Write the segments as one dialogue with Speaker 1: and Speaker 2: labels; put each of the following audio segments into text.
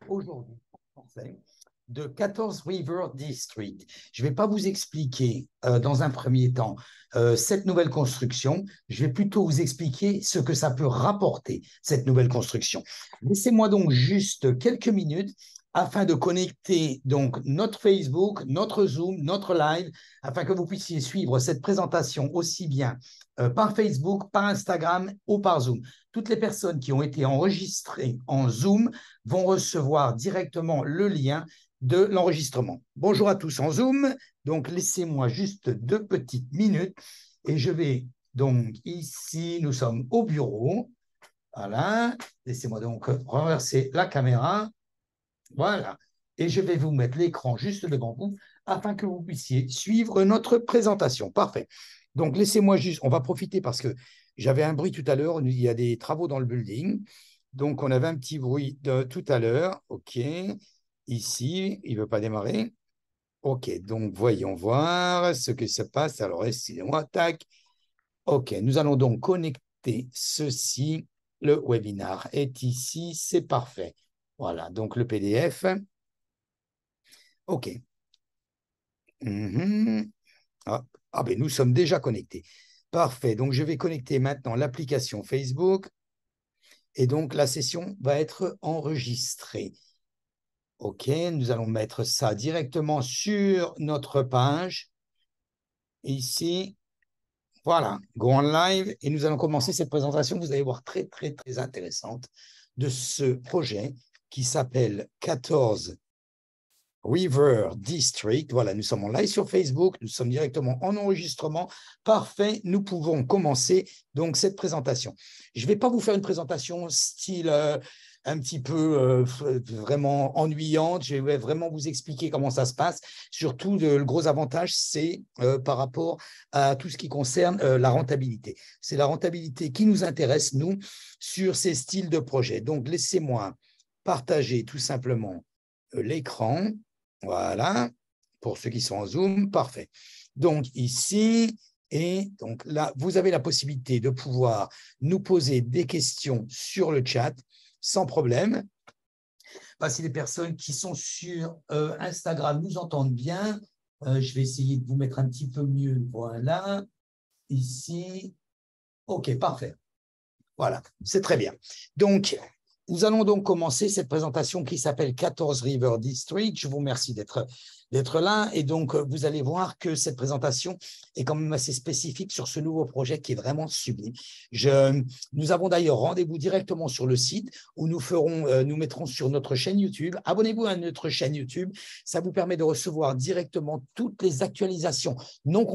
Speaker 1: aujourd'hui en français de 14 River District. Je ne vais pas vous expliquer dans un premier temps cette nouvelle construction, je vais plutôt vous expliquer ce que ça peut rapporter, cette nouvelle construction. Laissez-moi donc juste quelques minutes afin de connecter donc notre Facebook, notre Zoom, notre live, afin que vous puissiez suivre cette présentation aussi bien par Facebook, par Instagram ou par Zoom. Toutes les personnes qui ont été enregistrées en Zoom vont recevoir directement le lien de l'enregistrement. Bonjour à tous en Zoom. Donc, laissez-moi juste 2 petites minutes et je vais donc ici, nous sommes au bureau. Voilà. Laissez-moi donc renverser la caméra. Voilà. Et je vais vous mettre l'écran juste devant vous afin que vous puissiez suivre notre présentation. Parfait. Donc, laissez-moi juste, on va profiter parce que j'avais un bruit tout à l'heure, il y a des travaux dans le building. Donc, on avait un petit bruit de tout à l'heure. OK. Ici, il ne veut pas démarrer. OK. Donc, voyons voir ce que se passe. Alors, excusez-moi. Tac. OK. Nous allons donc connecter ceci. Le webinar est ici. C'est parfait. Voilà. Donc, le PDF. OK. Ah, ben nous sommes déjà connectés. Parfait. Donc, je vais connecter maintenant l'application Facebook. Et donc, la session va être enregistrée. OK, nous allons mettre ça directement sur notre page. Ici, voilà, go on live. Et nous allons commencer cette présentation, vous allez voir, très, très, très intéressante de ce projet qui s'appelle 14 River District. Voilà, nous sommes en live sur Facebook, nous sommes directement en enregistrement. Parfait, nous pouvons commencer donc cette présentation. Je ne vais pas vous faire une présentation style un petit peu vraiment ennuyante. Je vais vraiment vous expliquer comment ça se passe. Surtout, le gros avantage, c'est par rapport à tout ce qui concerne la rentabilité. C'est la rentabilité qui nous intéresse, nous, sur ces styles de projets. Donc, laissez-moi partager tout simplement l'écran. Voilà, pour ceux qui sont en Zoom, parfait. Donc ici, et donc là, vous avez la possibilité de pouvoir nous poser des questions sur le chat sans problème. Si les personnes qui sont sur Instagram nous entendent bien, je vais essayer de vous mettre un petit peu mieux. Voilà, ici. OK, parfait. Voilà, c'est très bien. Donc, nous allons donc commencer cette présentation qui s'appelle 14 River District. Je vous remercie d'être là. Et donc, vous allez voir que cette présentation est quand même assez spécifique sur ce nouveau projet qui est vraiment sublime. Nous avons d'ailleurs rendez-vous directement sur le site où nous mettrons sur notre chaîne YouTube. Abonnez-vous à notre chaîne YouTube. Ça vous permet de recevoir directement toutes les actualisations, non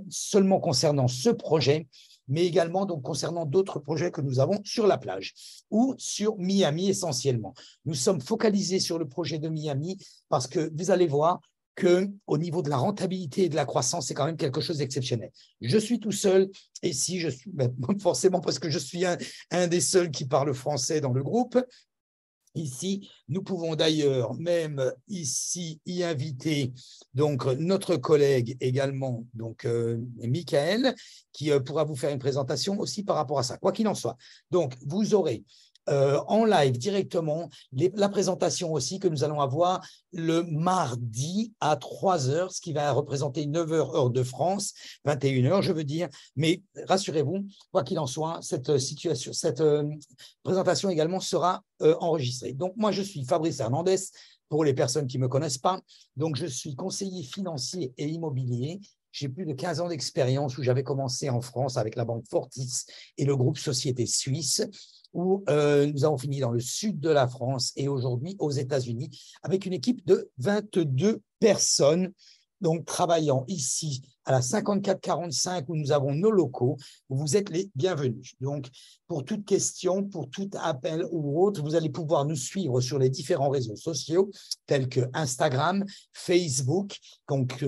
Speaker 1: seulement concernant ce projet, mais également donc, concernant d'autres projets que nous avons sur la plage ou sur Miami essentiellement. Nous sommes focalisés sur le projet de Miami parce que vous allez voir qu'au niveau de la rentabilité et de la croissance, c'est quand même quelque chose d'exceptionnel. Je suis tout seul, et si je suis forcément parce que je suis un des seuls qui parle français dans le groupe. Ici, nous pouvons d'ailleurs même ici y inviter donc notre collègue également, donc Michael, qui pourra vous faire une présentation aussi par rapport à ça. Quoi qu'il en soit, donc vous aurez en live directement la présentation aussi que nous allons avoir le mardi à 3h, ce qui va représenter 9h heure de France, 21h je veux dire, mais rassurez-vous, quoi qu'il en soit, cette présentation également sera enregistrée. Donc moi je suis Fabrice Hernandez, pour les personnes qui ne me connaissent pas, donc je suis conseiller financier et immobilier. J'ai plus de 15 ans d'expérience où j'avais commencé en France avec la banque Fortis et le groupe Société Suisse, où nous avons fini dans le sud de la France et aujourd'hui aux États-Unis avec une équipe de 22 personnes, donc travaillant ici à la 5445 où nous avons nos locaux, où vous êtes les bienvenus. Donc, pour toute question, pour tout appel ou autre, vous allez pouvoir nous suivre sur les différents réseaux sociaux tels que Instagram, Facebook. Donc,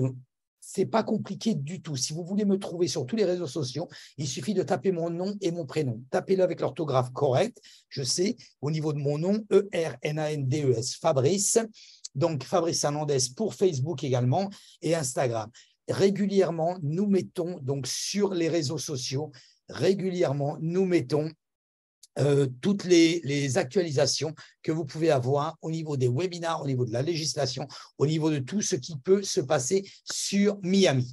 Speaker 1: ce n'est pas compliqué du tout. Si vous voulez me trouver sur tous les réseaux sociaux, il suffit de taper mon nom et mon prénom. Tapez-le avec l'orthographe correcte. Je sais, au niveau de mon nom, E-R-N-A-N-D-E-S, Fabrice. Donc, Fabrice Hernandez pour Facebook également et Instagram. Régulièrement, nous mettons donc sur les réseaux sociaux, régulièrement, nous mettons toutes les actualisations que vous pouvez avoir au niveau des webinars, au niveau de la législation, au niveau de tout ce qui peut se passer sur Miami.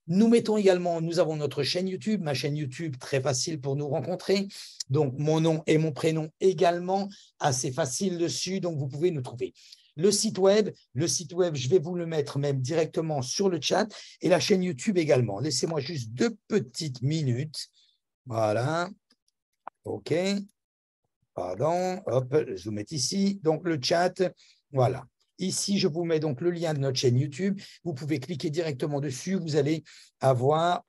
Speaker 1: Nous mettons également, nous avons notre chaîne YouTube, ma chaîne YouTube, très facile pour nous rencontrer. Donc, mon nom et mon prénom également, assez facile dessus, donc vous pouvez nous trouver. Le site web, je vais vous le mettre même directement sur le chat et la chaîne YouTube également. Laissez-moi juste 2 petites minutes. Voilà. OK. Pardon. Hop, je vous mets ici. Donc, le chat, voilà. Ici, je vous mets donc le lien de notre chaîne YouTube. Vous pouvez cliquer directement dessus. Vous allez avoir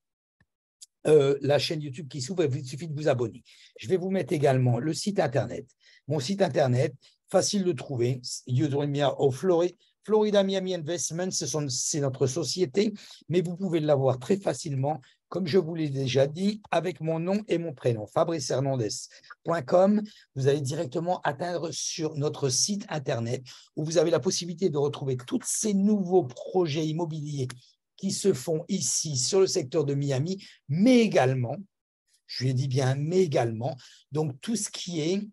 Speaker 1: la chaîne YouTube qui s'ouvre. Il suffit de vous abonner. Je vais vous mettre également le site Internet. Mon site Internet, facile de trouver, Florida Miami Investment, c'est notre société, mais vous pouvez l'avoir très facilement, comme je vous l'ai déjà dit, avec mon nom et mon prénom, fabricehernandez.com. Vous allez directement atteindre sur notre site Internet où vous avez la possibilité de retrouver tous ces nouveaux projets immobiliers qui se font ici sur le secteur de Miami, mais également, je lui ai dit bien, mais également, donc tout ce qui est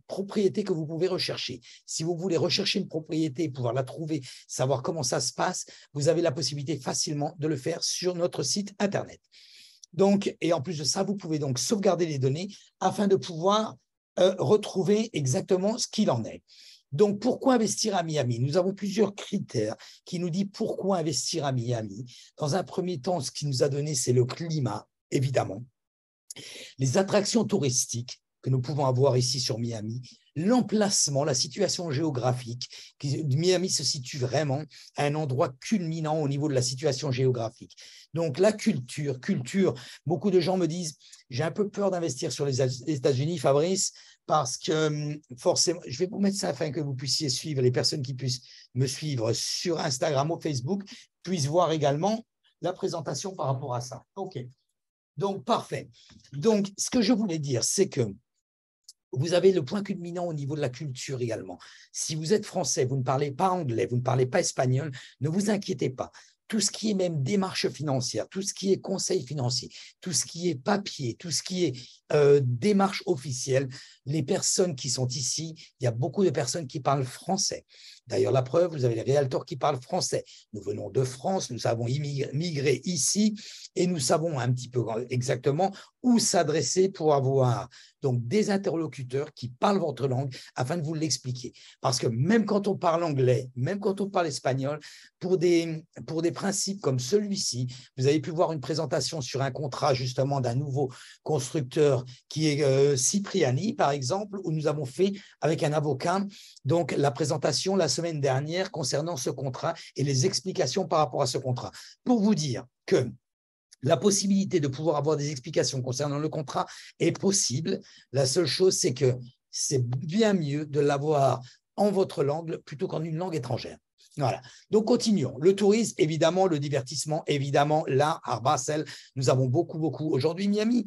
Speaker 1: propriété que vous pouvez rechercher. Si vous voulez rechercher une propriété, pouvoir la trouver, savoir comment ça se passe, vous avez la possibilité facilement de le faire sur notre site Internet. Donc, et en plus de ça, vous pouvez donc sauvegarder les données afin de pouvoir retrouver exactement ce qu'il en est. Donc, pourquoi investir à Miami? Nous avons plusieurs critères qui nous disent pourquoi investir à Miami. Dans un premier temps, ce qui nous a donné, c'est le climat, évidemment, les attractions touristiques que nous pouvons avoir ici sur Miami, l'emplacement, la situation géographique. Miami se situe vraiment à un endroit culminant au niveau de la situation géographique. Donc, la culture, beaucoup de gens me disent, j'ai un peu peur d'investir sur les États-Unis, Fabrice, parce que forcément, je vais vous mettre ça afin que vous puissiez suivre, les personnes qui puissent me suivre sur Instagram ou Facebook, puissent voir également la présentation par rapport à ça. OK. Donc, parfait. Donc, ce que je voulais dire, c'est que vous avez le point culminant au niveau de la culture également. Si vous êtes français, vous ne parlez pas anglais, vous ne parlez pas espagnol, ne vous inquiétez pas. Tout ce qui est même démarche financière, tout ce qui est conseil financier, tout ce qui est papier, tout ce qui est démarche officielle, les personnes qui sont ici, il y a beaucoup de personnes qui parlent français. D'ailleurs, la preuve, vous avez les realtors qui parlent français. Nous venons de France, nous avons migré ici et nous savons un petit peu exactement où s'adresser pour avoir donc des interlocuteurs qui parlent votre langue afin de vous l'expliquer. Parce que même quand on parle anglais, même quand on parle espagnol, pour des principes comme celui-ci, vous avez pu voir une présentation sur un contrat justement d'un nouveau constructeur qui est Cipriani, par exemple, où nous avons fait avec un avocat donc la présentation la semaine dernière concernant ce contrat et les explications par rapport à ce contrat. Pour vous dire que la possibilité de pouvoir avoir des explications concernant le contrat est possible. La seule chose, c'est que c'est bien mieux de l'avoir en votre langue plutôt qu'en une langue étrangère. Voilà. Donc, continuons. Le tourisme, évidemment, le divertissement, évidemment, là, à Basel, nous avons beaucoup. Aujourd'hui, Miami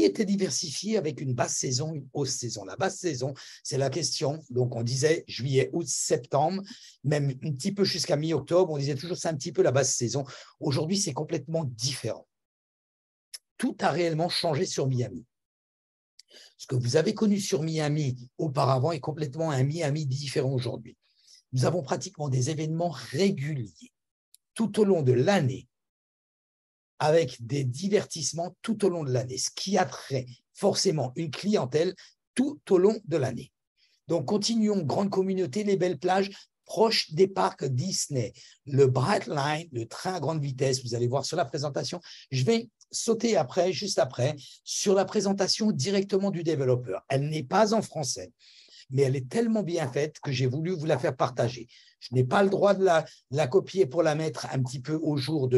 Speaker 1: était diversifié avec une basse saison, une haute saison. La basse saison, c'est la question. Donc, on disait juillet, août, septembre, même un petit peu jusqu'à mi-octobre. On disait toujours c'est un petit peu la basse saison. Aujourd'hui, c'est complètement différent. Tout a réellement changé sur Miami. Ce que vous avez connu sur Miami auparavant est complètement un Miami différent aujourd'hui. Nous avons pratiquement des événements réguliers tout au long de l'année, avec des divertissements tout au long de l'année, ce qui attrait forcément une clientèle tout au long de l'année. Donc, continuons, grande communauté, les belles plages proches des parcs Disney, le Brightline, le train à grande vitesse, vous allez voir sur la présentation. Je vais sauter après, juste après, sur la présentation directement du développeur. Elle n'est pas en français, mais elle est tellement bien faite que j'ai voulu vous la faire partager. Je n'ai pas le droit de la copier pour la mettre un petit peu au jour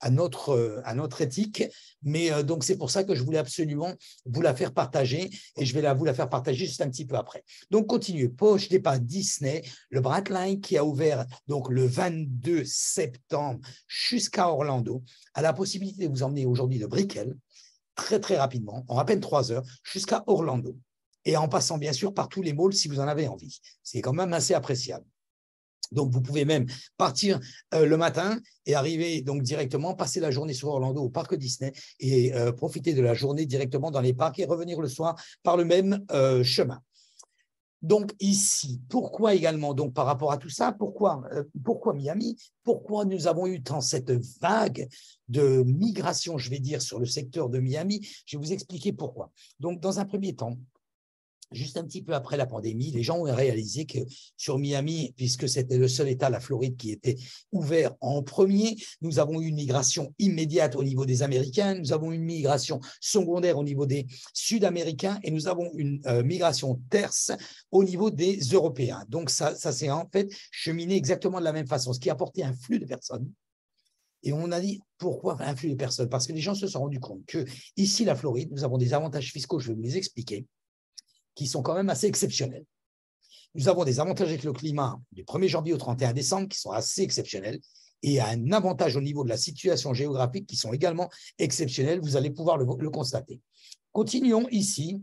Speaker 1: à notre éthique, mais donc c'est pour ça que je voulais absolument vous la faire partager et je vais vous la faire partager juste un petit peu après. Donc, continuez. Poche départ Disney, le Brightline qui a ouvert donc le 22 septembre jusqu'à Orlando, a la possibilité de vous emmener aujourd'hui de Brickell, très rapidement, en à peine 3 heures, jusqu'à Orlando. Et en passant bien sûr par tous les malls si vous en avez envie. C'est quand même assez appréciable. Donc, vous pouvez même partir le matin et arriver donc directement, passer la journée sur Orlando au parc Disney et profiter de la journée directement dans les parcs et revenir le soir par le même chemin. Donc ici, pourquoi également, donc par rapport à tout ça, pourquoi Miami? Pourquoi nous avons eu tant cette vague de migration, je vais dire, sur le secteur de Miami? Je vais vous expliquer pourquoi. Donc, dans un premier temps, juste un petit peu après la pandémie, les gens ont réalisé que sur Miami, puisque c'était le seul État, la Floride, qui était ouvert en premier, nous avons eu une migration immédiate au niveau des Américains, nous avons une migration secondaire au niveau des Sud-Américains et nous avons une migration terce au niveau des Européens. Donc, ça s'est en fait cheminé exactement de la même façon, ce qui a apporté un flux de personnes. Et on a dit, pourquoi un flux de personnes? Parce que les gens se sont rendus compte que ici, la Floride, nous avons des avantages fiscaux, je vais vous les expliquer, qui sont quand même assez exceptionnels. Nous avons des avantages avec le climat du 1er janvier au 31 décembre qui sont assez exceptionnels et un avantage au niveau de la situation géographique qui sont également exceptionnels. Vous allez pouvoir le constater. Continuons ici.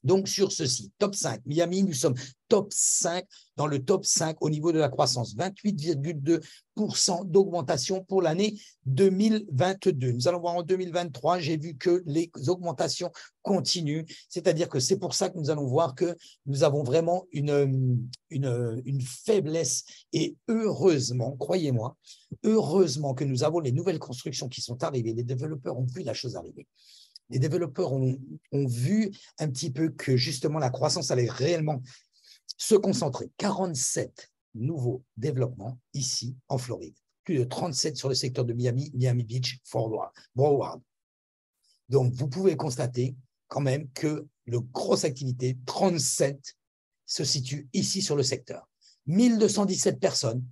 Speaker 1: Donc, sur ceci, top 5, Miami, nous sommes top 5 dans le top 5 au niveau de la croissance, 28,2% d'augmentation pour l'année 2022. Nous allons voir en 2023, j'ai vu que les augmentations continuent, c'est-à-dire que c'est pour ça que nous allons voir que nous avons vraiment une faiblesse et heureusement, croyez-moi, heureusement que nous avons les nouvelles constructions qui sont arrivées, les développeurs ont vu la chose arriver. Les développeurs ont vu un petit peu que justement la croissance allait réellement se concentrer. 47 nouveaux développements ici en Floride. Plus de 37 sur le secteur de Miami, Miami Beach, Broward. Donc, vous pouvez constater quand même que le grosse activité, 37, se situe ici sur le secteur. 1217 personnes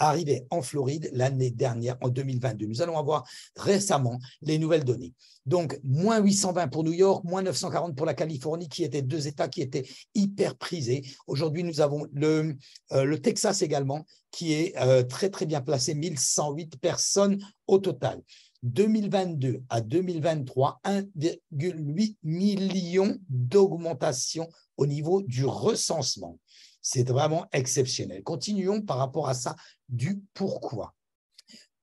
Speaker 1: arrivées en Floride l'année dernière, en 2022. Nous allons avoir récemment les nouvelles données. Donc, moins 820 pour New York, moins 940 pour la Californie, qui étaient deux États qui étaient hyper prisés. Aujourd'hui, nous avons le Texas également, qui est très, très bien placé, 1108 personnes au total. 2022 à 2023, 1,8 million d'augmentation au niveau du recensement. C'est vraiment exceptionnel. Continuons par rapport à ça du pourquoi.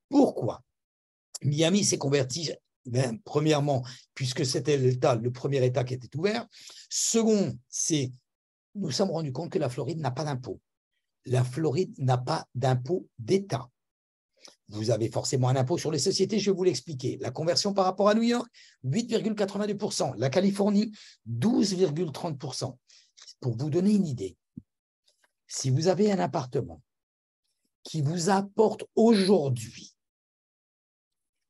Speaker 1: Pourquoi Miami s'est converti, premièrement, puisque c'était le premier État qui était ouvert. Second, c'est nous sommes rendus compte que la Floride n'a pas d'impôt. La Floride n'a pas d'impôt d'État. Vous avez forcément un impôt sur les sociétés, je vais vous l'expliquer. La conversion par rapport à New York, 8,82%. La Californie, 12,30%. Pour vous donner une idée, si vous avez un appartement qui vous apporte aujourd'hui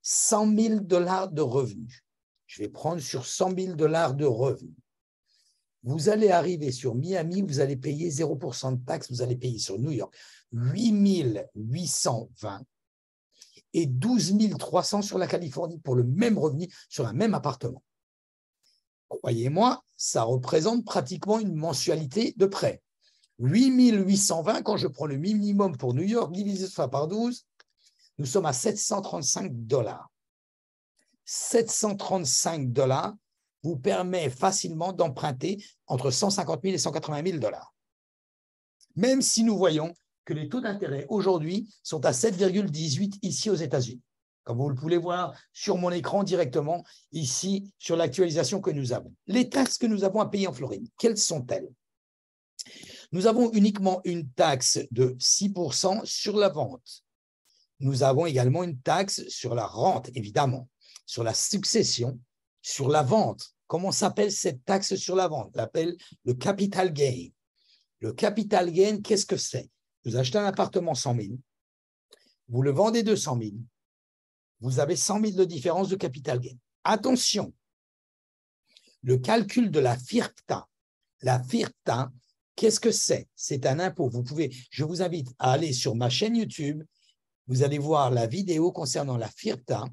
Speaker 1: 100 000 $ de revenus, je vais prendre sur 100 000 $ de revenus, vous allez arriver sur Miami, vous allez payer 0% de taxes, vous allez payer sur New York 8 820 et 12 300 sur la Californie pour le même revenu sur un même appartement. Croyez-moi, ça représente pratiquement une mensualité de prêt. 8 820, quand je prends le minimum pour New York, divisé ça par 12, nous sommes à 735 $. 735 $ vous permet facilement d'emprunter entre 150 000 et 180 000 $. Même si nous voyons que les taux d'intérêt aujourd'hui sont à 7,18 ici aux États-Unis. Comme vous le pouvez voir sur mon écran directement, ici, sur l'actualisation que nous avons. Les taxes que nous avons à payer en Floride, quelles sont-elles? Nous avons uniquement une taxe de 6% sur la vente. Nous avons également une taxe sur la rente, évidemment, sur la succession, sur la vente. Comment s'appelle cette taxe sur la vente? On l'appelle le capital gain. Le capital gain, qu'est-ce que c'est? Vous achetez un appartement 100 000, vous le vendez 200 000, vous avez 100 000 de différence de capital gain. Attention, le calcul de la FIRPTA. La FIRPTA, qu'est-ce que c'est? C'est un impôt. Je vous invite à aller sur ma chaîne YouTube. Vous allez voir la vidéo concernant la FIRPTA,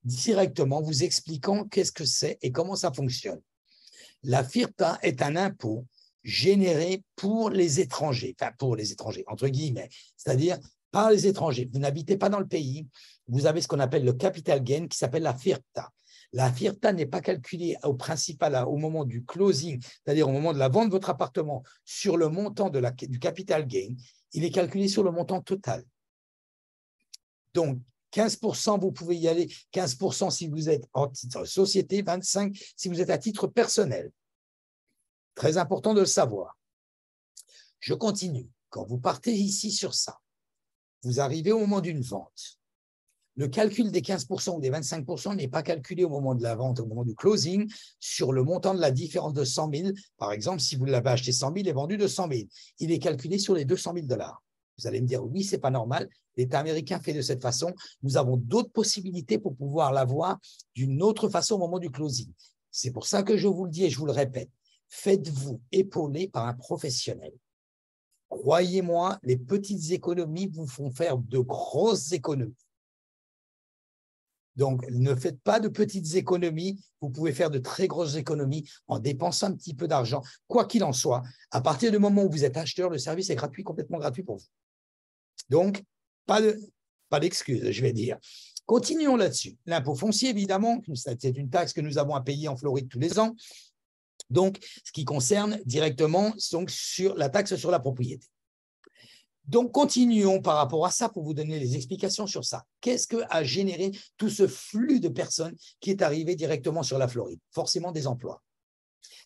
Speaker 1: directement vous expliquant qu'est-ce que c'est et comment ça fonctionne. La FIRPTA est un impôt généré pour les étrangers, enfin pour les étrangers, entre guillemets, c'est-à-dire par les étrangers. Vous n'habitez pas dans le pays, vous avez ce qu'on appelle le capital gain qui s'appelle la FIRPTA. La FIRTA n'est pas calculée au principal au moment du closing, c'est-à-dire au moment de la vente de votre appartement, sur le montant du capital gain. Il est calculé sur le montant total. Donc, 15%, vous pouvez y aller. 15% si vous êtes en titre société, 25% si vous êtes à titre personnel. Très important de le savoir. Je continue. Quand vous partez ici sur ça, vous arrivez au moment d'une vente. Le calcul des 15% ou des 25% n'est pas calculé au moment de la vente, au moment du closing, sur le montant de la différence de 100 000. Par exemple, si vous l'avez acheté 100 000 et vendu de 100 000, il est calculé sur les 200 000 $. Vous allez me dire, oui, ce n'est pas normal. L'État américain fait de cette façon. Nous avons d'autres possibilités pour pouvoir l'avoir d'une autre façon au moment du closing. C'est pour ça que je vous le dis et je vous le répète. Faites-vous épauler par un professionnel. Croyez-moi, les petites économies vous font faire de grosses économies. Donc, ne faites pas de petites économies. Vous pouvez faire de très grosses économies en dépensant un petit peu d'argent. Quoi qu'il en soit, à partir du moment où vous êtes acheteur, le service est gratuit, complètement gratuit pour vous. Donc, pas d'excuses, je vais dire. Continuons là-dessus. L'impôt foncier, évidemment, c'est une taxe que nous avons à payer en Floride tous les ans. Donc, ce qui concerne directement donc, sur la taxe sur la propriété. Donc, continuons par rapport à ça pour vous donner les explications sur ça. Qu'est-ce que a généré tout ce flux de personnes qui est arrivé directement sur la Floride? Forcément des emplois.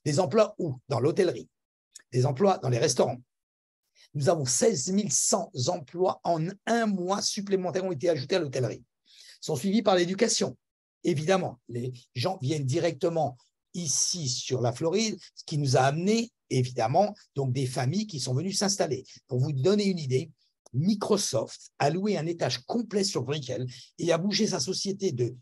Speaker 1: Des emplois où? Dans l'hôtellerie. Des emplois dans les restaurants. Nous avons 16 100 emplois en un mois supplémentaires ont été ajoutés à l'hôtellerie. Sont suivis par l'éducation. Évidemment, les gens viennent directement ici sur la Floride, ce qui nous a amené, évidemment, donc des familles qui sont venues s'installer. Pour vous donner une idée, Microsoft a loué un étage complet sur Brickell et a bougé sa société de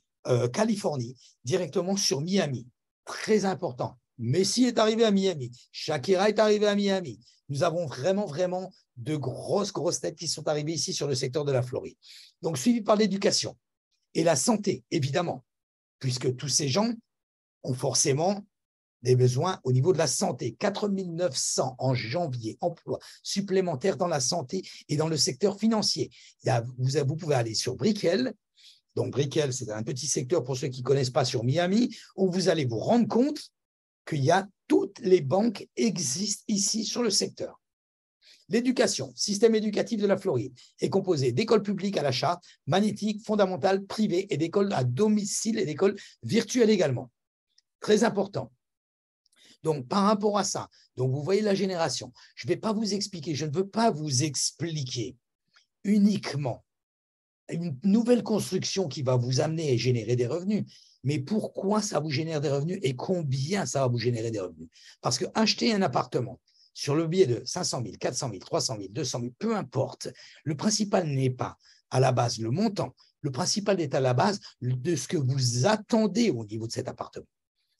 Speaker 1: Californie directement sur Miami. Très important. Messi est arrivé à Miami. Shakira est arrivé à Miami. Nous avons vraiment de grosses têtes qui sont arrivées ici sur le secteur de la Floride. Donc, suivi par l'éducation et la santé, évidemment, puisque tous ces gens ont forcément des besoins au niveau de la santé. 4 900 en janvier, emplois supplémentaires dans la santé et dans le secteur financier. Vous pouvez aller sur Brickell. Donc, Brickell, c'est un petit secteur pour ceux qui ne connaissent pas sur Miami, où vous allez vous rendre compte qu'il y a toutes les banques existent ici sur le secteur. L'éducation, système éducatif de la Floride, est composé d'écoles publiques à la charte, magnétiques, fondamentales, privées et d'écoles à domicile et d'écoles virtuelles également. Très important. Donc, par rapport à ça, donc vous voyez la génération. Je ne vais pas vous expliquer, je ne veux pas vous expliquer uniquement une nouvelle construction qui va vous amener et générer des revenus, mais pourquoi ça vous génère des revenus et combien ça va vous générer des revenus. Parce que acheter un appartement sur le biais de 500 000, 400 000, 300 000, 200 000, peu importe, le principal n'est pas à la base le montant, le principal est à la base de ce que vous attendez au niveau de cet appartement.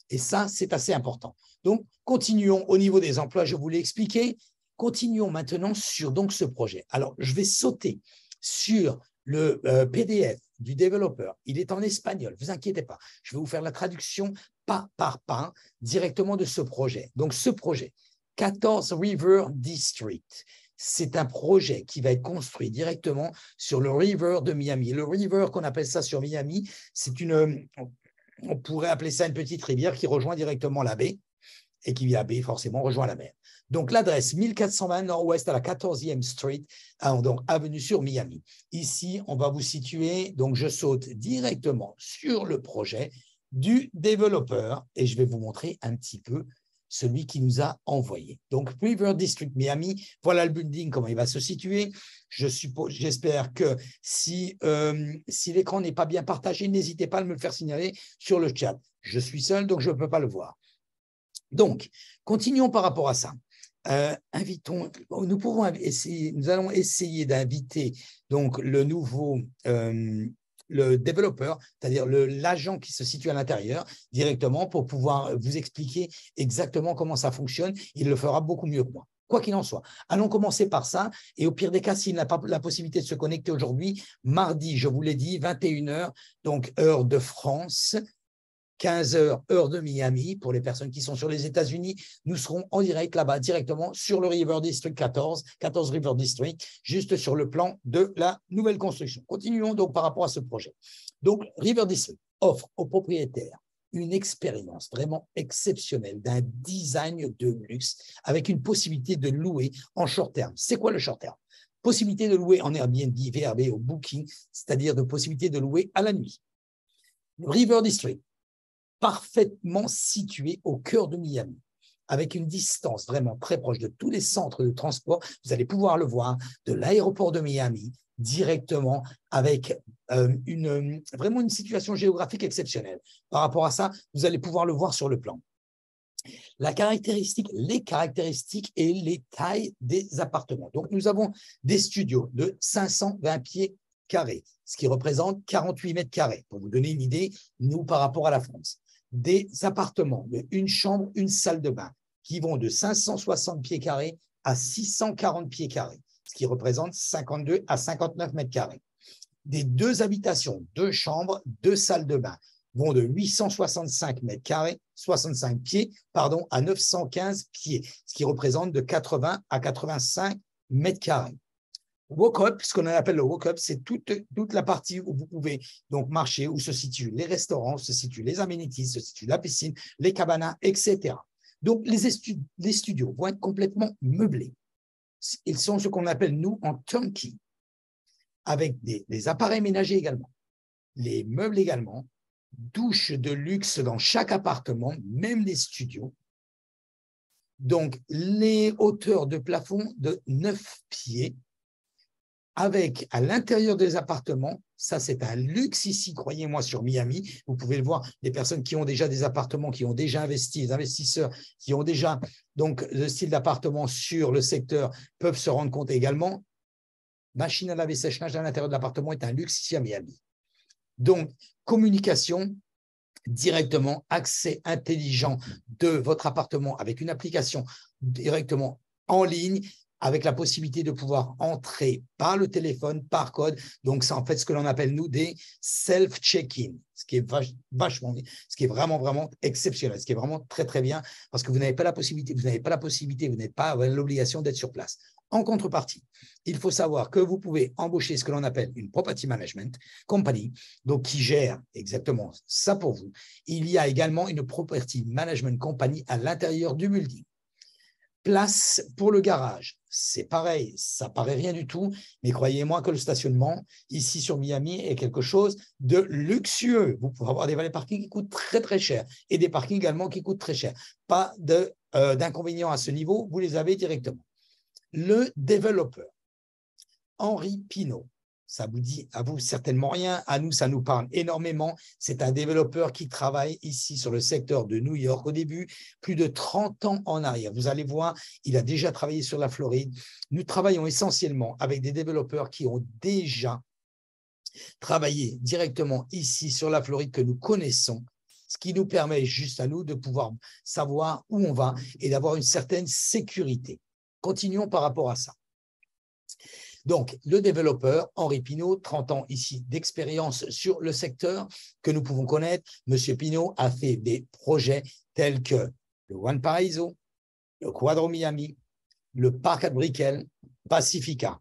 Speaker 1: Et ça, c'est assez important. Donc, continuons au niveau des emplois, je vous l'ai expliqué. Continuons maintenant sur donc, ce projet. Alors, je vais sauter sur le PDF du développeur. Il est en espagnol, ne vous inquiétez pas. Je vais vous faire la traduction pas par pas directement de ce projet. Donc, ce projet, 14 River District, c'est un projet qui va être construit directement sur le River de Miami. Le River, qu'on appelle ça sur Miami, c'est une... On pourrait appeler ça une petite rivière qui rejoint directement la baie et qui, la baie, forcément, rejoint la mer. Donc, l'adresse 1420 Nord-Ouest à la 14e Street, donc avenue sur Miami. Ici, on va vous situer, donc je saute directement sur le projet du développeur et je vais vous montrer un petit peu celui qui nous a envoyé. Donc, River District Miami, voilà le building, comment il va se situer. J'espère que si l'écran n'est pas bien partagé, n'hésitez pas à me le faire signaler sur le chat. Je suis seul, donc je ne peux pas le voir. Donc, continuons par rapport à ça. Nous allons essayer d'inviter donc le nouveau le développeur, c'est-à-dire l'agent qui se situe à l'intérieur directement pour pouvoir vous expliquer exactement comment ça fonctionne. Il le fera beaucoup mieux que moi. Quoi qu'il en soit, allons commencer par ça. Et au pire des cas, s'il n'a pas la possibilité de se connecter aujourd'hui, mardi, je vous l'ai dit, 21h, donc heure de France, 15h, heure de Miami, pour les personnes qui sont sur les États-Unis, nous serons en direct là-bas, directement sur le River District 14 River District, juste sur le plan de la nouvelle construction. Continuons donc par rapport à ce projet. Donc, River District offre aux propriétaires une expérience vraiment exceptionnelle d'un design de luxe avec une possibilité de louer en short terme. C'est quoi le short terme? Possibilité de louer en Airbnb, VRB ou Booking, c'est-à-dire de possibilité de louer à la nuit. River District, parfaitement situé au cœur de Miami, avec une distance vraiment très proche de tous les centres de transport. Vous allez pouvoir le voir de l'aéroport de Miami directement avec vraiment une situation géographique exceptionnelle. Par rapport à ça, vous allez pouvoir le voir sur le plan. Les caractéristiques et les tailles des appartements. Donc, nous avons des studios de 520 pieds carrés, ce qui représente 48 mètres carrés. Pour vous donner une idée, nous, par rapport à la France, des appartements de une chambre, une salle de bain, qui vont de 560 pieds carrés à 640 pieds carrés, ce qui représente 52 à 59 mètres carrés. Des 2 habitations, 2 chambres, 2 salles de bain vont de 865 mètres carrés, 65 pieds, pardon, à 915 pieds, ce qui représente de 80 à 85 mètres carrés. Walk-up, ce qu'on appelle le walk-up, c'est toute la partie où vous pouvez donc marcher, où se situent les restaurants, où se situent les amenities, se situe la piscine, les cabanas, etc. Donc, les studios vont être complètement meublés. Ils sont ce qu'on appelle, nous, en turnkey, avec des appareils ménagers également, les meubles également, douches de luxe dans chaque appartement, même les studios. Donc, les hauteurs de plafond de 9 pieds, avec à l'intérieur des appartements, ça c'est un luxe ici, croyez-moi, sur Miami. Vous pouvez le voir, les personnes qui ont déjà des appartements, qui ont déjà investi, les investisseurs qui ont déjà donc le style d'appartement sur le secteur peuvent se rendre compte également. Machine à laver, sèche-linge à l'intérieur de l'appartement est un luxe ici à Miami. Donc, communication directement, accès intelligent de votre appartement avec une application directement en ligne, avec la possibilité de pouvoir entrer par le téléphone, par code. Donc, c'est en fait ce que l'on appelle, nous, des self-check-in, ce qui est vachement bien, ce qui est vraiment, vraiment exceptionnel, ce qui est vraiment très, très bien, parce que vous n'avez pas la possibilité, vous n'avez pas l'obligation d'être sur place. En contrepartie, il faut savoir que vous pouvez embaucher ce que l'on appelle une property management company, donc qui gère exactement ça pour vous. Il y a également une property management company à l'intérieur du building. Place pour le garage, c'est pareil, ça paraît rien du tout, mais croyez-moi que le stationnement ici sur Miami est quelque chose de luxueux. Vous pouvez avoir des valets parking qui coûtent très très cher et des parkings également qui coûtent très cher. Pas d'inconvénients à ce niveau, vous les avez directement. Le développeur, Henri Pinault, ça vous dit à vous certainement rien, à nous ça nous parle énormément. C'est un développeur qui travaille ici sur le secteur de New York au début, plus de 30 ans en arrière. Vous allez voir, il a déjà travaillé sur la Floride. Nous travaillons essentiellement avec des développeurs qui ont déjà travaillé directement ici sur la Floride que nous connaissons, ce qui nous permet juste à nous de pouvoir savoir où on va et d'avoir une certaine sécurité. Continuons par rapport à ça. Donc, le développeur, Henri Pinault, 30 ans ici d'expérience sur le secteur que nous pouvons connaître. Monsieur Pinault a fait des projets tels que le One Paraiso, le Quadro Miami, le Parc at Brickell, Pacifica.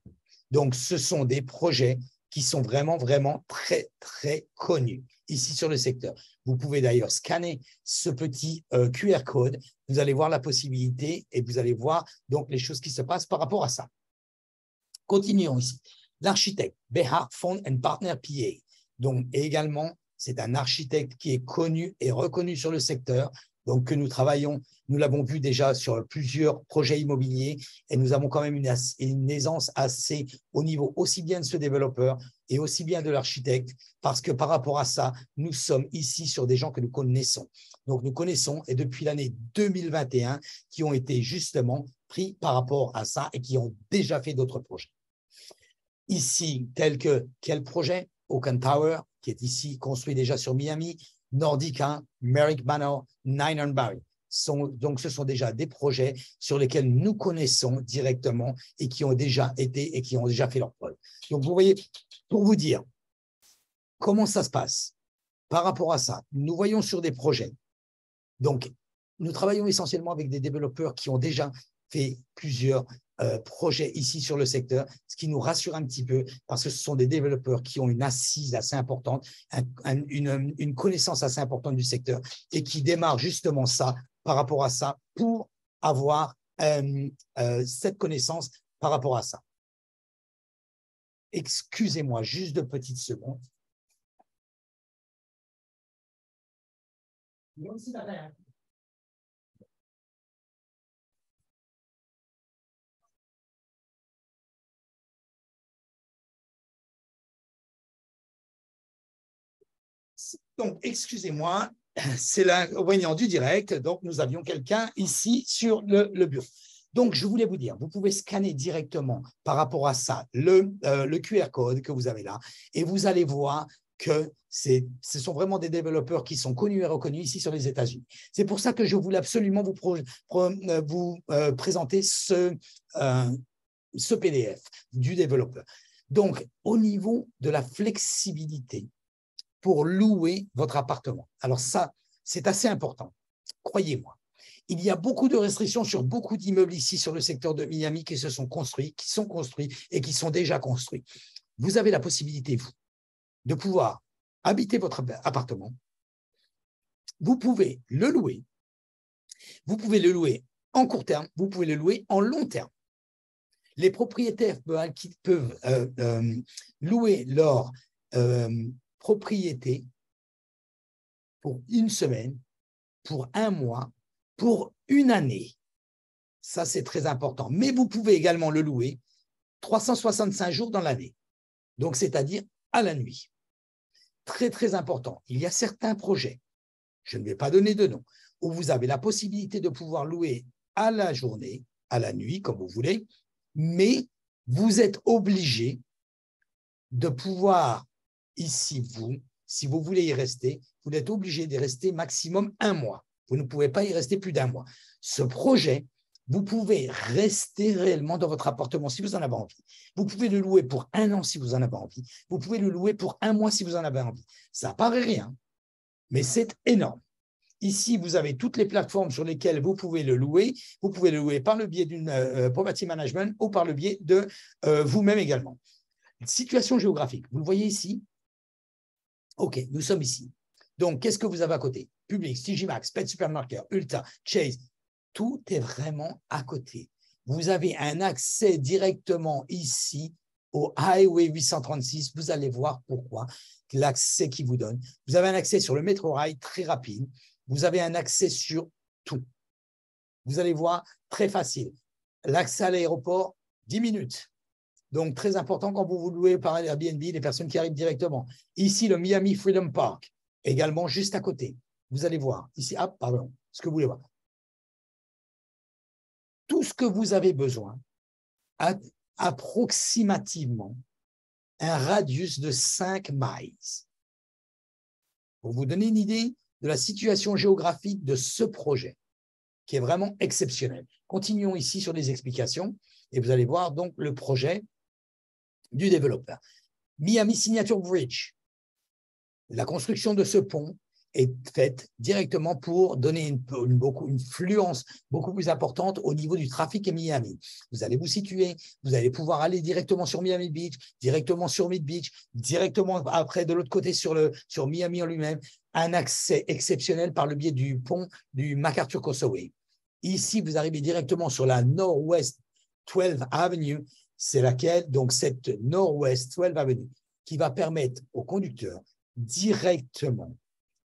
Speaker 1: Donc, ce sont des projets qui sont vraiment, vraiment très, très connus ici sur le secteur. Vous pouvez d'ailleurs scanner ce petit QR code. Vous allez voir la possibilité et vous allez voir donc les choses qui se passent par rapport à ça. Continuons ici. L'architecte, Behar Fond & Partner PA. Donc, également, c'est un architecte qui est connu et reconnu sur le secteur, donc que nous travaillons, nous l'avons vu déjà sur plusieurs projets immobiliers et nous avons quand même une aisance assez au niveau aussi bien de ce développeur et aussi bien de l'architecte, parce que par rapport à ça, nous sommes ici sur des gens que nous connaissons. Donc, nous connaissons, et depuis l'année 2021, qui ont été justement pris par rapport à ça et qui ont déjà fait d'autres projets. Ici, tel que quel projet? Oaken Tower, qui est ici construit déjà sur Miami, Nordica, Merrick Manor, Nine Barry. Donc, ce sont déjà des projets sur lesquels nous connaissons directement et qui ont déjà été et qui ont déjà fait leur preuve. Donc, vous voyez, pour vous dire comment ça se passe par rapport à ça, nous voyons sur des projets. Donc, nous travaillons essentiellement avec des développeurs qui ont déjà fait plusieurs projets ici sur le secteur, ce qui nous rassure un petit peu parce que ce sont des développeurs qui ont une assise assez importante, une connaissance assez importante du secteur et qui démarrent justement ça par rapport à ça pour avoir cette connaissance par rapport à ça. Excusez-moi juste 2 petites secondes. Donc, excusez-moi, c'est l'inconvénient du direct. Donc, nous avions quelqu'un ici sur le bureau. Donc, je voulais vous dire, vous pouvez scanner directement par rapport à ça le QR code que vous avez là et vous allez voir que ce sont vraiment des développeurs qui sont connus et reconnus ici sur les États-Unis. C'est pour ça que je voulais absolument vous présenter ce PDF du développeur. Donc, au niveau de la flexibilité pour louer votre appartement. Alors ça, c'est assez important, croyez-moi. Il y a beaucoup de restrictions sur beaucoup d'immeubles ici sur le secteur de Miami qui se sont construits, qui sont construits et qui sont déjà construits. Vous avez la possibilité, vous, de pouvoir habiter votre appartement. Vous pouvez le louer. Vous pouvez le louer en court terme. Vous pouvez le louer en long terme. Les propriétaires peuvent louer leur propriété pour 1 semaine, pour 1 mois, pour 1 année. Ça, c'est très important. Mais vous pouvez également le louer 365 jours dans l'année. Donc, c'est-à-dire à la nuit. Très, très important. Il y a certains projets, je ne vais pas donner de nom, où vous avez la possibilité de pouvoir louer à la journée, à la nuit, comme vous voulez, mais vous êtes obligé de pouvoir, ici, si vous voulez y rester, vous êtes obligé d'y rester maximum 1 mois. Vous ne pouvez pas y rester plus d'1 mois. Ce projet, vous pouvez rester réellement dans votre appartement si vous en avez envie. Vous pouvez le louer pour 1 an si vous en avez envie. Vous pouvez le louer pour 1 mois si vous en avez envie. Ça paraît rien, mais c'est énorme. Ici, vous avez toutes les plateformes sur lesquelles vous pouvez le louer. Vous pouvez le louer par le biais d'une property management ou par le biais de vous-même également. Situation géographique, vous le voyez ici. OK, nous sommes ici. Donc, qu'est-ce que vous avez à côté? Publix, TJ Maxx, Pet Supermarket, Ulta, Chase. Tout est vraiment à côté. Vous avez un accès directement ici au Highway 836. Vous allez voir pourquoi, l'accès qu'il vous donne. Vous avez un accès sur le métro rail très rapide. Vous avez un accès sur tout. Vous allez voir, très facile. L'accès à l'aéroport, 10 minutes. Donc, très important quand vous vous louez par Airbnb, les personnes qui arrivent directement. Ici, le Miami Freedom Park, également juste à côté. Vous allez voir. Ici, pardon, ce que vous voulez voir. Tout ce que vous avez besoin, approximativement, un radius de 5 miles. Pour vous donner une idée de la situation géographique de ce projet, qui est vraiment exceptionnel. Continuons ici sur les explications et vous allez voir donc le projet du développeur. Miami Signature Bridge. La construction de ce pont est faite directement pour donner une fluence beaucoup plus importante au niveau du trafic à Miami. Vous allez vous situer, vous allez pouvoir aller directement sur Miami Beach, directement sur Mid Beach, directement après de l'autre côté sur Miami en lui-même, un accès exceptionnel par le biais du pont du MacArthur Causeway. Ici, vous arrivez directement sur la Northwest 12th Avenue, c'est laquelle, donc cette Northwest 12th Avenue, qui va permettre aux conducteurs directement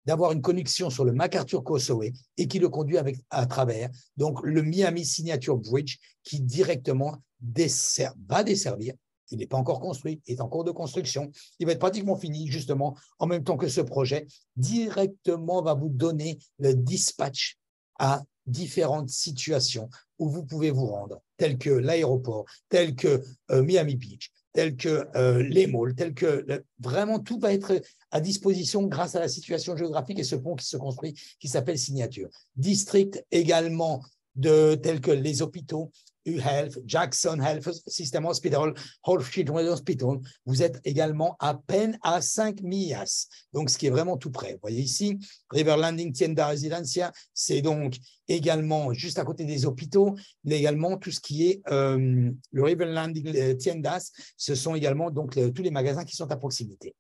Speaker 1: d'avoir une connexion sur le MacArthur Causeway et qui le conduit à travers donc le Miami Signature Bridge qui directement va desservir. Il n'est pas encore construit, il est en cours de construction. Il va être pratiquement fini justement en même temps que ce projet. Directement va vous donner le dispatch à différentes situations où vous pouvez vous rendre, telles que l'aéroport, telles que Miami Beach, tels que les malls, tels que vraiment tout va être à disposition grâce à la situation géographique et ce pont qui se construit, qui s'appelle Signature. District également tels que les hôpitaux, UHealth, Jackson Health System Hospital, Whole Children's Hospital. Vous êtes également à peine à 5 millas, donc ce qui est vraiment tout près. Vous voyez ici, River Landing Tienda Residencia, c'est donc également juste à côté des hôpitaux, mais également tout ce qui est le River Landing Tiendas, ce sont également donc tous les magasins qui sont à proximité.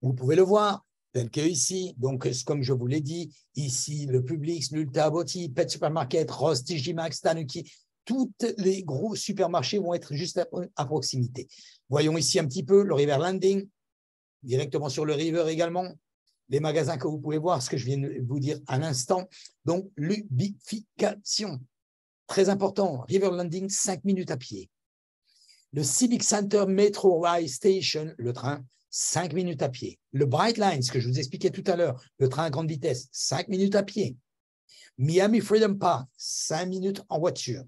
Speaker 1: Vous pouvez le voir, tel que ici, donc comme je vous l'ai dit, ici le Publix, l'Ulta Beauty, Pet Supermarket, Ross, TJ Maxx, Tanuki, tous les gros supermarchés vont être juste à proximité. Voyons ici un petit peu le River Landing, directement sur le River également, les magasins que vous pouvez voir, ce que je viens de vous dire à l'instant, donc l'ubification, très important, River Landing, 5 minutes à pied. Le Civic Center Metro Rail Station, le train, 5 minutes à pied. Le Bright Line, ce que je vous expliquais tout à l'heure, le train à grande vitesse, 5 minutes à pied. Miami Freedom Park, 5 minutes en voiture.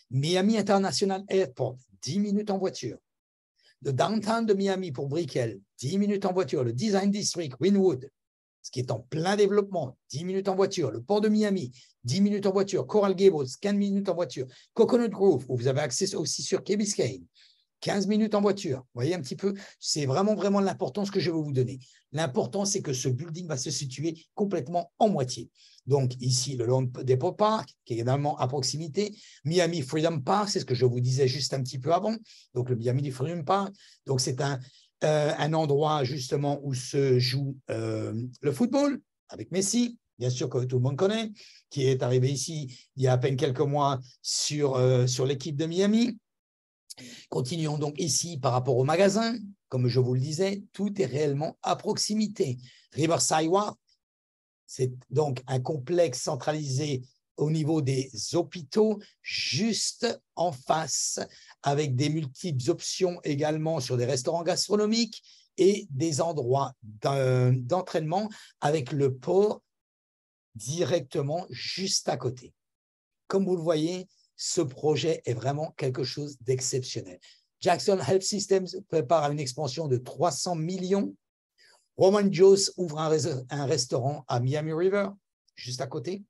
Speaker 1: Miami International Airport, 10 minutes en voiture. Le downtown de Miami pour Brickell, 10 minutes en voiture. Le Design District, Wynwood, ce qui est en plein développement, 10 minutes en voiture. Le port de Miami, 10 minutes en voiture. Coral Gables, 15 minutes en voiture. Coconut Grove, où vous avez accès aussi sur Key Biscayne, 15 minutes en voiture. Vous voyez un petit peu, c'est vraiment, vraiment l'importance que je veux vous donner. L'important, c'est que ce building va se situer complètement en moitié. Donc, ici, le Lone Depot Park, qui est également à proximité. Miami Freedom Park, c'est ce que je vous disais juste un petit peu avant. Donc, le Miami Freedom Park. Donc, c'est un endroit, justement, où se joue le football avec Messi, bien sûr, que tout le monde connaît, qui est arrivé ici il y a à peine quelques mois sur l'équipe de Miami. Continuons donc ici par rapport au magasin. Comme je vous le disais, tout est réellement à proximité. Riverside Wharf, c'est donc un complexe centralisé au niveau des hôpitaux, juste en face, avec des multiples options également sur des restaurants gastronomiques et des endroits d'entraînement avec le port directement juste à côté. Comme vous le voyez, ce projet est vraiment quelque chose d'exceptionnel. Jackson Health Systems prépare une expansion de 300 millions. Roman Joe's ouvre un restaurant à Miami River, juste à côté.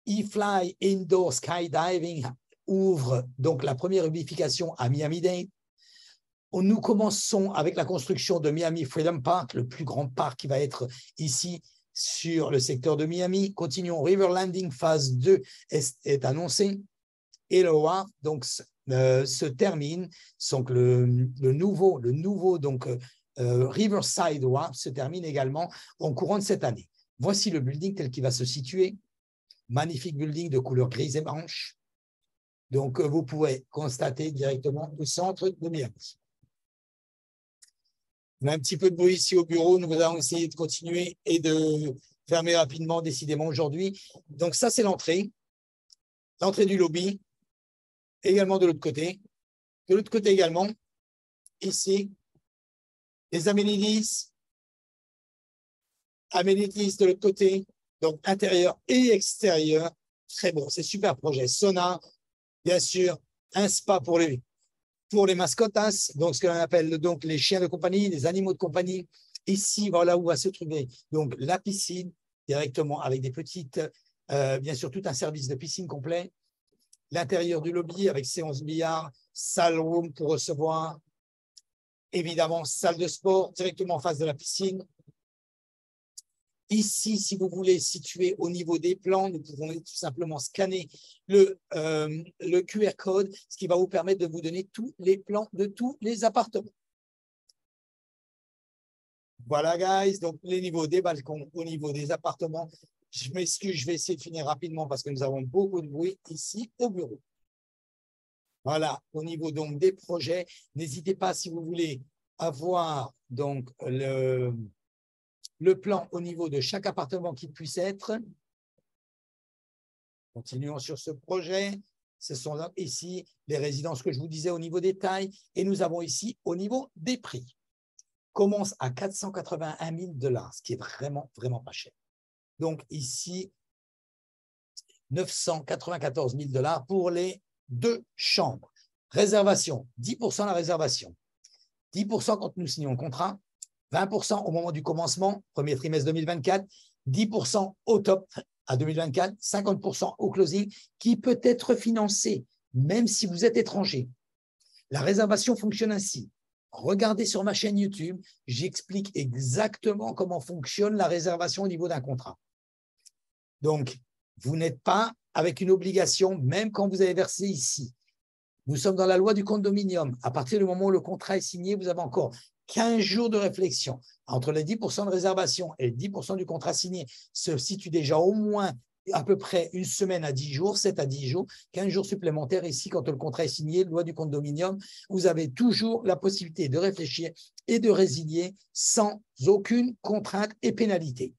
Speaker 1: eFly Indoor Skydiving ouvre donc la première ubification à Miami-Dade. Nous commençons avec la construction de Miami Freedom Park, le plus grand parc qui va être ici sur le secteur de Miami. Continuons, River Landing phase 2 est annoncé. Et le WAR donc, se termine. Donc, le nouveau donc, Riverside WAR se termine également en courant de cette année. Voici le building tel qu'il va se situer. Magnifique building de couleur grise et blanche. Donc, vous pouvez constater directement au centre de Miami. On a un petit peu de bruit ici au bureau. Nous allons essayer de continuer et de fermer rapidement, décidément, aujourd'hui. Donc, ça, c'est l'entrée. L'entrée du lobby. Également de l'autre côté. De l'autre côté également, ici, les amenities de l'autre côté, donc intérieur et extérieur. Très bon, c'est super projet. Sauna, bien sûr, un spa pour les mascotas, donc ce que l'on appelle donc les chiens de compagnie, les animaux de compagnie. Ici, voilà où va se trouver donc la piscine, directement avec des petites, bien sûr, tout un service de piscine complet. L'intérieur du lobby avec séance billard, salle room pour recevoir, évidemment, salle de sport directement en face de la piscine. Ici, si vous voulez situer au niveau des plans, nous pouvons tout simplement scanner le QR code, ce qui va vous permettre de vous donner tous les plans de tous les appartements. Voilà, guys, donc les niveaux des balcons, au niveau des appartements. Je m'excuse, je vais essayer de finir rapidement parce que nous avons beaucoup de bruit ici au bureau. Voilà, au niveau donc des projets, n'hésitez pas si vous voulez avoir donc le plan au niveau de chaque appartement qui puisse être. Continuons sur ce projet. Ce sont là, ici les résidences que je vous disais au niveau des tailles. Et nous avons ici au niveau des prix. Commence à 481 000 $, ce qui est vraiment, vraiment pas cher. Donc ici, 994 000 $ pour les 2 chambres. Réservation, 10% la réservation. 10% quand nous signons le contrat. 20% au moment du commencement, premier trimestre 2024, 10% au top à 2024, 50% au closing qui peut être financé, même si vous êtes étranger. La réservation fonctionne ainsi. Regardez sur ma chaîne YouTube, j'explique exactement comment fonctionne la réservation au niveau d'un contrat. Donc, vous n'êtes pas avec une obligation, même quand vous avez versé ici. Nous sommes dans la loi du condominium. À partir du moment où le contrat est signé, vous avez encore 15 jours de réflexion. Entre les 10% de réservation et les 10% du contrat signé se situe déjà au moins à peu près une semaine à 10 jours, 7 à 10 jours, 15 jours supplémentaires ici quand le contrat est signé, loi du condominium, vous avez toujours la possibilité de réfléchir et de résilier sans aucune contrainte et pénalité.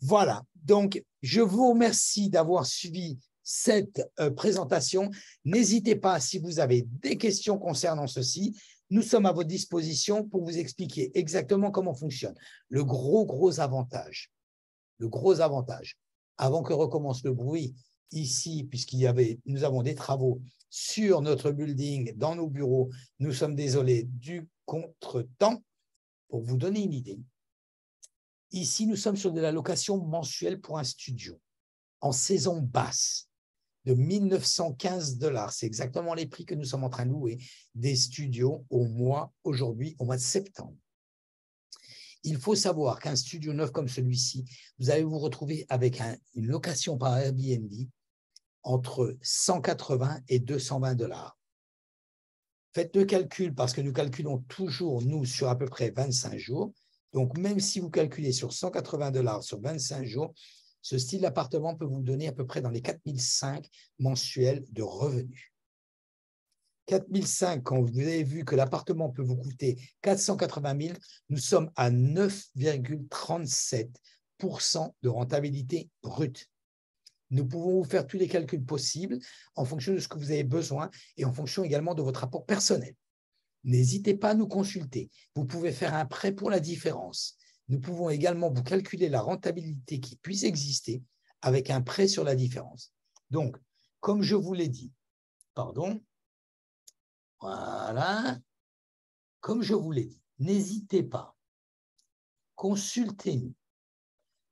Speaker 1: Voilà, donc je vous remercie d'avoir suivi cette présentation. N'hésitez pas, si vous avez des questions concernant ceci, nous sommes à votre disposition pour vous expliquer exactement comment fonctionne. Le gros avantage, avant que recommence le bruit ici, nous avons des travaux sur notre building, dans nos bureaux, nous sommes désolés du contretemps. Pour vous donner une idée, ici, nous sommes sur de la location mensuelle pour un studio en saison basse de 1 915 $. C'est exactement les prix que nous sommes en train de louer des studios aujourd'hui, au mois de septembre. Il faut savoir qu'un studio neuf comme celui-ci, vous allez vous retrouver avec une location par Airbnb entre 180 et 220 $. Faites le calcul parce que nous calculons toujours, nous, sur à peu près 25 jours. Donc, même si vous calculez sur 180 $ sur 25 jours, ce style d'appartement peut vous donner à peu près dans les 4 500 mensuels de revenus. 4 500, quand vous avez vu que l'appartement peut vous coûter 480 000, nous sommes à 9,37% de rentabilité brute. Nous pouvons vous faire tous les calculs possibles en fonction de ce que vous avez besoin et en fonction également de votre rapport personnel. N'hésitez pas à nous consulter. Vous pouvez faire un prêt pour la différence. Nous pouvons également vous calculer la rentabilité qui puisse exister avec un prêt sur la différence. Donc, comme je vous l'ai dit, comme je vous l'ai dit, n'hésitez pas, consultez-nous.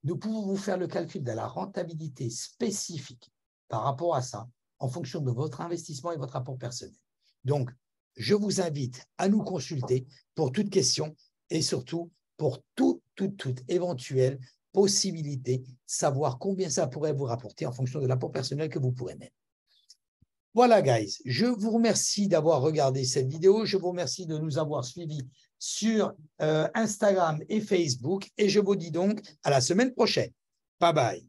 Speaker 1: Nous pouvons vous faire le calcul de la rentabilité spécifique par rapport à ça, en fonction de votre investissement et votre rapport personnel. Donc, je vous invite à nous consulter pour toute question et surtout pour toute éventuelle possibilité, savoir combien ça pourrait vous rapporter en fonction de l'apport personnel que vous pourrez mettre. Voilà, guys, je vous remercie d'avoir regardé cette vidéo. Je vous remercie de nous avoir suivis sur Instagram et Facebook. Et je vous dis donc à la semaine prochaine. Bye bye.